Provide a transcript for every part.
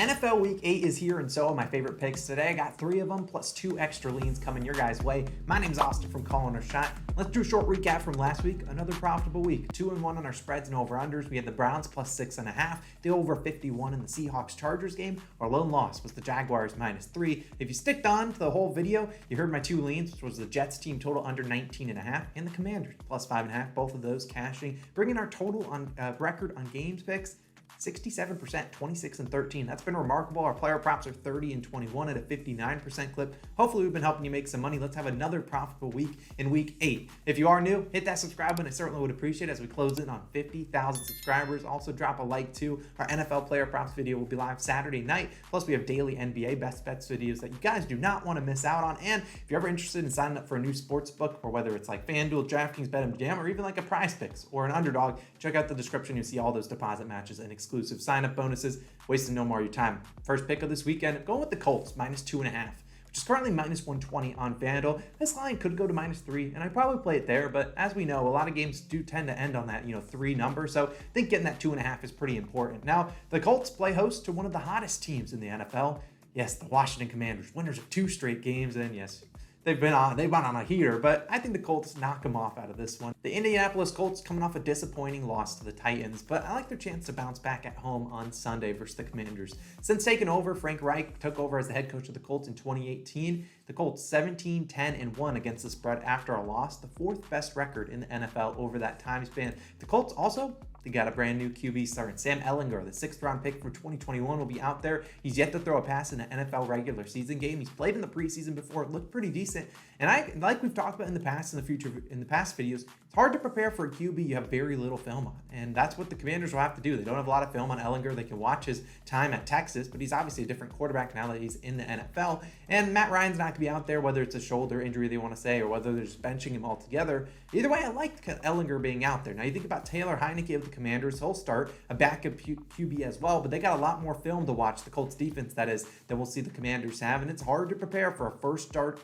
NFL Week 8 is here, and so are my favorite picks. Today, I got 3 of them, plus 2 extra leans coming your guys' way. My name's Austin from Calling Our Shot. Let's do a short recap from last week. Another profitable week. 2-1 on our spreads and over-unders. We had the Browns plus 6.5, the over 51 in the Seahawks-Chargers game. Our lone loss was the Jaguars -3. If you sticked on to the whole video, you heard my 2 leans, which was the Jets team total under 19.5 and the Commanders plus 5.5. Both of those cashing, bringing our total on record on games picks 67%, 26-13. That's been remarkable. Our player props are 30-21 at a 59% clip. Hopefully, we've been helping you make some money. Let's have another profitable week in week 8. If you are new, hit that subscribe button. I certainly would appreciate it as we close in on 50,000 subscribers. Also, drop a like too. Our NFL player props video will be live Saturday night. Plus, we have daily NBA best bets videos that you guys do not want to miss out on. And if you're ever interested in signing up for a new sports book, or whether it's like FanDuel, DraftKings, BetMGM, or even like a PrizePicks or an Underdog, check out the description. You'll see all those deposit matches and exclusive sign-up bonuses. Wasting no more of your time. First pick of this weekend, going with the Colts, -2.5, which is currently -120 on FanDuel. This line could go to -3, and I'd probably play it there, but as we know, a lot of games do tend to end on that, 3 number, so I think getting that 2.5 is pretty important. Now, the Colts play host to one of the hottest teams in the NFL. Yes, the Washington Commanders, winners of 2 straight games, and yes, they've been on a heater, but I think the Colts knock them off out of this one. The Indianapolis Colts coming off a disappointing loss to the Titans, but I like their chance to bounce back at home on Sunday versus the Commanders. Since taking over, Frank Reich took over as the head coach of the Colts in 2018. The Colts 17-10-1 against the spread after a loss, the 4th best record in the NFL over that time span. The Colts also, they got a brand new QB starting. Sam Ehlinger, the 6th round pick for 2021, will be out there. He's yet to throw a pass in an NFL regular season game. He's played in the preseason before. It looked pretty decent. And like we've talked about in the past, in the past videos, it's hard to prepare for a QB you have very little film on. And that's what the Commanders will have to do. They don't have a lot of film on Ehlinger. They can watch his time at Texas, but he's obviously a different quarterback now that he's in the NFL. And Matt Ryan's not going to be out there, whether it's a shoulder injury they want to say, or whether they're just benching him altogether. Either way, I like Ehlinger being out there. Now, you think about Taylor Heineke of the Commanders. He'll start a backup QB as well, but they got a lot more film to watch, the Colts defense, that is, that we'll see the Commanders have, and it's hard to prepare for a first start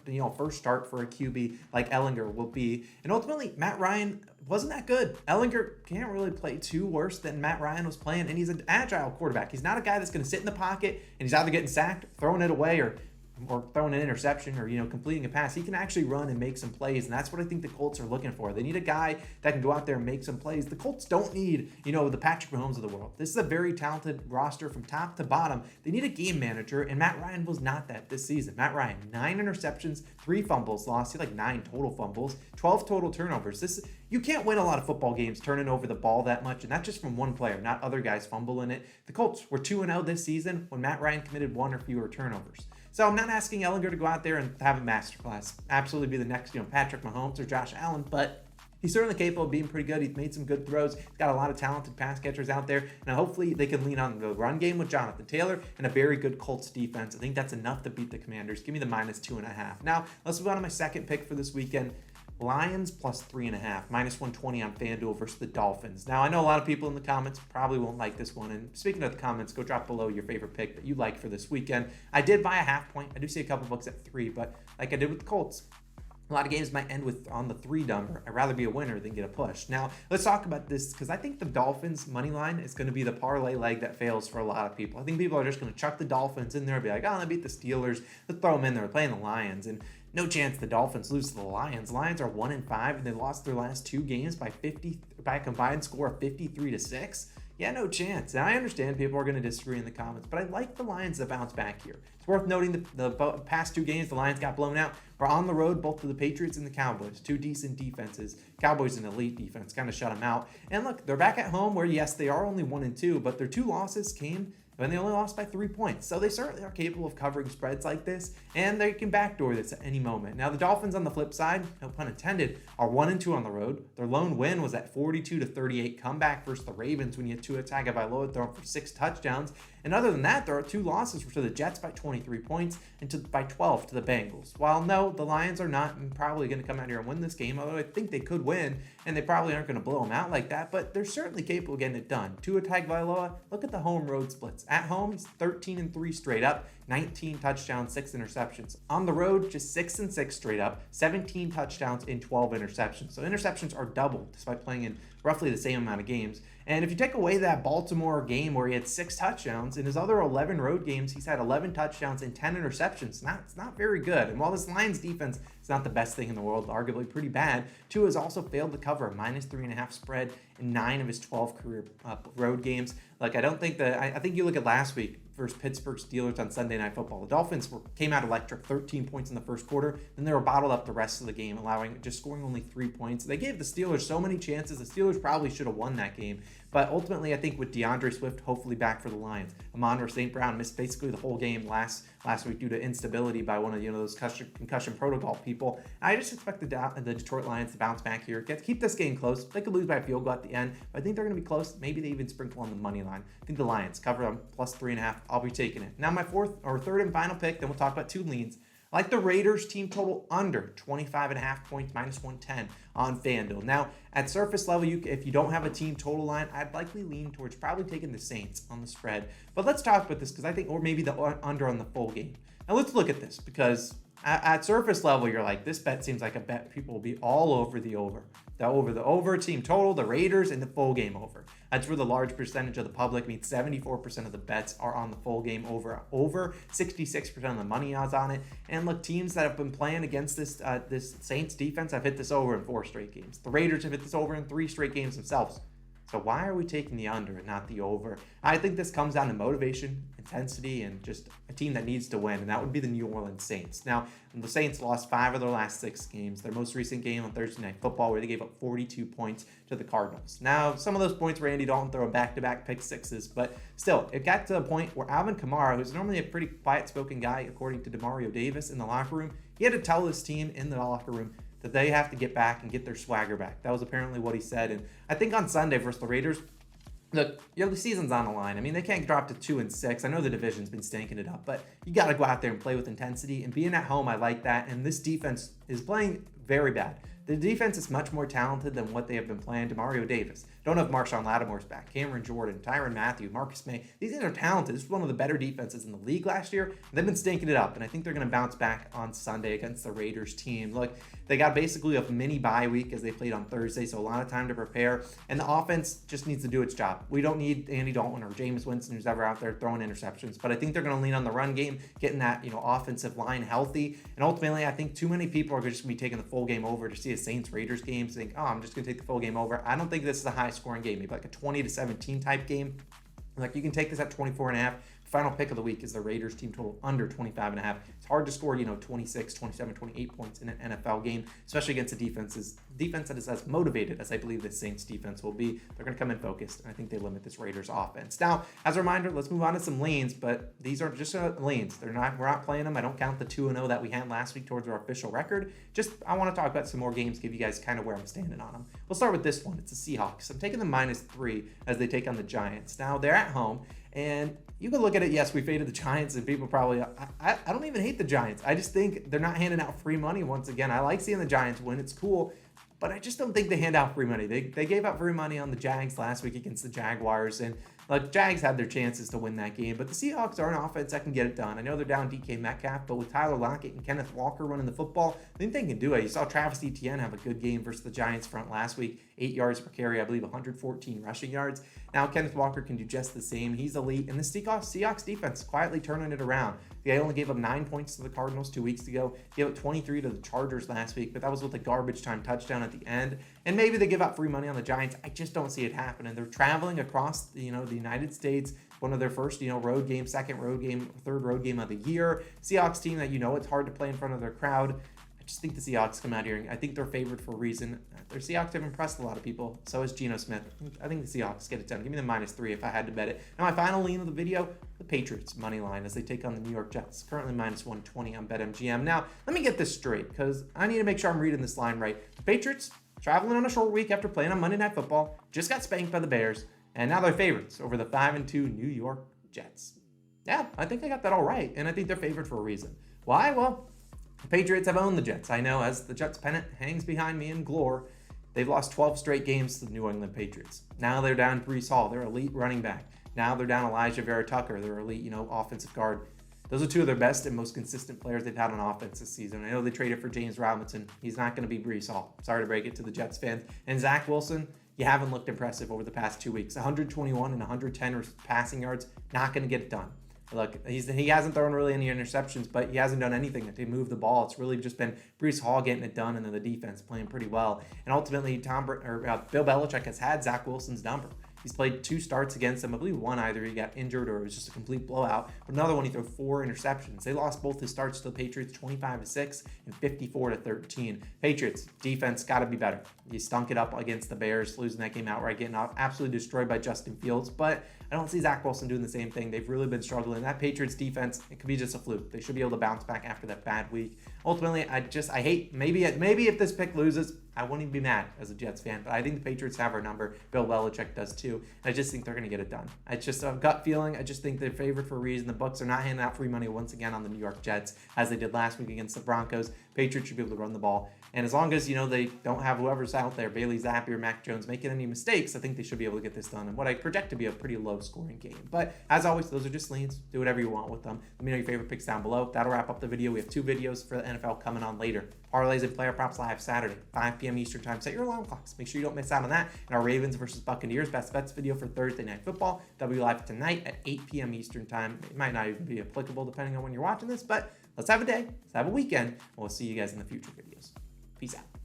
for a QB like Ehlinger will be. And ultimately, Matt Ryan wasn't that good. Ehlinger can't really play too worse than Matt Ryan was playing, and he's an agile quarterback. He's not a guy that's going to sit in the pocket and he's either getting sacked, throwing it away, or throwing an interception, or completing a pass. He can actually run and make some plays, and that's what I think the Colts are looking for. They need a guy that can go out there and make some plays. The Colts don't need the Patrick Mahomes of the world. This is a very talented roster from top to bottom. They need a game manager, and Matt Ryan was not that this season. Matt Ryan, 9 interceptions, 3 fumbles lost. He had like 9 total fumbles, 12 total turnovers. You can't win a lot of football games turning over the ball that much, and that's just from one player, not other guys fumbling it. The Colts were 2-0 this season when Matt Ryan committed 1 or fewer turnovers. So I'm not asking Ehlinger to go out there and have a masterclass, absolutely be the next Patrick Mahomes or Josh Allen, but he's certainly capable of being pretty good. He's made some good throws. He's got a lot of talented pass catchers out there. And hopefully they can lean on the run game with Jonathan Taylor and a very good Colts defense. I think that's enough to beat the Commanders. Give me the -2.5. Now, let's move on to my second pick for this weekend. Lions plus 3.5, -120 on FanDuel versus the Dolphins. Now, I know a lot of people in the comments probably won't like this one. And speaking of the comments, go drop below your favorite pick that you like for this weekend. I did buy a half point. I do see a couple books at 3, but like I did with the Colts, a lot of games might end on the 3 number. I'd rather be a winner than get a push. Now, let's talk about this, because I think the Dolphins money line is going to be the parlay leg that fails for a lot of people. I think people are just going to chuck the Dolphins in there and be like, oh, they beat the Steelers. Let's throw them in there. We're playing the Lions. And no chance the Dolphins lose to the Lions. Lions are 1-5, and they lost their last 2 games by a combined score of 53-6. Yeah, no chance. And I understand people are going to disagree in the comments, but I like the Lions to bounce back here. It's worth noting the past 2 games, the Lions got blown out. We're on the road, both to the Patriots and the Cowboys. 2 decent defenses. Cowboys an elite defense, kind of shut them out. And look, they're back at home where, yes, they are only 1-2, but their 2 losses came when they only lost by 3 points. So they certainly are capable of covering spreads like this, and they can backdoor this at any moment. Now, the Dolphins on the flip side, no pun intended, are 1-2 on the road. Their lone win was that 42-38 comeback versus the Ravens when you had Tua Tagovailoa throwing for 6 touchdowns. And other than that, there are 2 losses to the Jets by 23 points and by 12 to the Bengals. While no, the Lions are not probably going to come out here and win this game, although I think they could win, and they probably aren't going to blow them out like that, but they're certainly capable of getting it done. Tua Tagovailoa, look at the home road splits. At home, he's 13-3 straight up, 19 touchdowns, 6 interceptions. On the road, just 6-6 straight up, 17 touchdowns and 12 interceptions. So interceptions are doubled despite playing in roughly the same amount of games. And if you take away that Baltimore game where he had 6 touchdowns, in his other 11 road games, he's had 11 touchdowns and 10 interceptions. It's not very good. And while this Lions defense is not the best thing in the world, arguably pretty bad, Tua has also failed to cover a -3.5 spread in 9 of his 12 career road games. Like, I don't think that, I think you look at last week versus Pittsburgh Steelers on Sunday Night Football. The Dolphins came out electric, 13 points in the first quarter. Then they were bottled up the rest of the game, scoring only 3 points. They gave the Steelers so many chances. The Steelers probably should have won that game. But ultimately, I think with DeAndre Swift hopefully back for the Lions, Amon-Ra St. Brown missed basically the whole game last week due to instability by one of those concussion protocol people. I just expect the Detroit Lions to bounce back here, keep this game close. They could lose by a field goal at the end, but I think they're going to be close. Maybe they even sprinkle on the money line. I think the Lions cover them +3.5. I'll be taking it. Now my third and final pick. Then we'll talk about 2 leans. I like the Raiders team total under 25.5 points, -110 on FanDuel. Now, at surface level, if you don't have a team total line, I'd likely lean towards probably taking the Saints on the spread. But let's talk about this because I think, or maybe the under on the full game. Now, let's look at this because at surface level, you're like, this bet seems like a bet people will be all over the over. The over team total, the Raiders, and the full game over. That's where the large percentage of the public, 74% of the bets are on the full game over. 66% of the money odds on it. And look, teams that have been playing against this Saints defense have hit this over in 4 straight games. The Raiders have hit this over in 3 straight games themselves. So why are we taking the under and not the over? I think this comes down to motivation, intensity, and just a team that needs to win, and that would be the New Orleans Saints. Now, the Saints lost 5 of their last 6 games. Their most recent game on Thursday Night Football, where they gave up 42 points to the Cardinals. Now, some of those points were Andy Dalton throwing back-to-back pick sixes, but still, it got to a point where Alvin Kamara, who's normally a pretty quiet-spoken guy, according to Demario Davis in the locker room, he had to tell his team in the locker room that they have to get back and get their swagger back. That was apparently what he said. And I think on Sunday versus the Raiders, look, the season's on the line. I mean, they can't drop to 2-6. I know the division's been stinking it up, but you got to go out there and play with intensity. And being at home, I like that. And this defense is playing very bad. The defense is much more talented than what they have been playing. Demario Davis. Don't know if Marshawn Lattimore's back. Cameron Jordan, Tyrann Mathieu, Marcus May. These guys are talented. This is one of the better defenses in the league last year. They've been stinking it up, and I think they're going to bounce back on Sunday against the Raiders team. Look, they got basically a mini bye week as they played on Thursday, so a lot of time to prepare, and the offense just needs to do its job. We don't need Andy Dalton or Jameis Winston, who's ever out there throwing interceptions, but I think they're going to lean on the run game, getting that offensive line healthy, and ultimately, I think too many people are just going to be taking the full game over to see a Saints-Raiders game, think, oh, I'm just going to take the full game over. I don't think this is a high-scoring game, maybe like a 20-17 type game. Like, you can take this at 24.5. Final pick of the week is the Raiders team total under 25.5. It's hard to score, 26, 27, 28 points in an NFL game, especially against a defense that is as motivated as I believe the Saints defense will be. They're going to come in focused, and I think they limit this Raiders offense. Now, as a reminder, let's move on to some leans, but these are just leans. We're not playing them. I don't count the 2-0 that we had last week towards our official record. I want to talk about some more games, give you guys kind of where I'm standing on them. We'll start with this one. It's the Seahawks. I'm taking the -3 as they take on the Giants. Now, they're at home, and you can look at it, yes, we faded the Giants, and people probably, I don't even hate the Giants. I just think they're not handing out free money once again. I like seeing the Giants win. It's cool, but I just don't think they hand out free money. They gave out free money on the Jags last week against the Jaguars, and Jags had their chances to win that game, but the Seahawks are an offense that can get it done. I know they're down DK Metcalf, but with Tyler Lockett and Kenneth Walker running the football, I think they can do it. You saw Travis Etienne have a good game versus the Giants front last week, 8 yards per carry, I believe 114 rushing yards. Now Kenneth Walker can do just the same. He's elite, and the Seahawks defense quietly turning it around. They only gave up 9 points to the Cardinals 2 weeks ago, gave up 23 to the Chargers last week, but that was with a garbage time touchdown at the end. And maybe they give out free money on the Giants. I just don't see it happening. They're traveling across the United States, one of their first road game, second road game, third road game of the year. Seahawks team that it's hard to play in front of their crowd. I just think the Seahawks come out here, and I think they're favored for a reason. Their Seahawks have impressed a lot of people. So has Geno Smith. I think the Seahawks get it done. Give me the -3 if I had to bet it. Now my final lean of the video, the Patriots money line as they take on the New York Jets. Currently -120 on BetMGM. Now let me get this straight because I need to make sure I'm reading this line right. The Patriots traveling on a short week after playing on Monday Night Football, just got spanked by the Bears, and now they're favorites over the 5-2 New York Jets. Yeah, I think I got that all right, and I think they're favored for a reason. Why? Well, the Patriots have owned the Jets. I know, as the Jets pennant hangs behind me in glory, they've lost 12 straight games to the New England Patriots. Now they're down Breece Hall, their elite running back. Now they're down Elijah Vera Tucker, their elite, offensive guard. Those are two of their best and most consistent players they've had on offense this season. I know they traded for James Robinson. He's not going to be Breece Hall. Sorry to break it to the Jets fans. And Zach Wilson, you haven't looked impressive over the past 2 weeks. 121 and 110 passing yards, not going to get it done. Look, he hasn't thrown really any interceptions, but he hasn't done anything to move the ball. It's really just been Breece Hall getting it done, and then the defense playing pretty well. And ultimately, Bill Belichick has had Zach Wilson's number. He's played 2 starts against them. I believe one either he got injured or it was just a complete blowout. But another one he threw 4 interceptions. They lost both his starts to the Patriots 25-6 and 54-13. Patriots defense got to be better. He stunk it up against the Bears, losing that game outright, getting absolutely destroyed by Justin Fields. But I don't see Zach Wilson doing the same thing. They've really been struggling. That Patriots defense, it could be just a fluke. They should be able to bounce back after that bad week. Ultimately, I hate, maybe if this pick loses, I wouldn't even be mad as a Jets fan, but I think the Patriots have our number. Bill Belichick does too. And I just think they're going to get it done. It's just a gut feeling. I just think they're favored for a reason. The books are not handing out free money once again on the New York Jets as they did last week against the Broncos. Patriots should be able to run the ball. And as long as, they don't have whoever's out there, Bailey Zappi or Mac Jones, making any mistakes, I think they should be able to get this done in what I project to be a pretty low-scoring game. But as always, those are just leans. Do whatever you want with them. Let me know your favorite picks down below. That'll wrap up the video. We have 2 videos for the NFL coming on later. Parlays and player props live Saturday, 5 p.m. Eastern time. Set your alarm clocks. Make sure you don't miss out on that. And our Ravens versus Buccaneers best bets video for Thursday Night Football. That'll be live tonight at 8 p.m. Eastern time. It might not even be applicable depending on when you're watching this, but let's have a day. Let's have a weekend. We'll see you guys in the future videos. Peace out.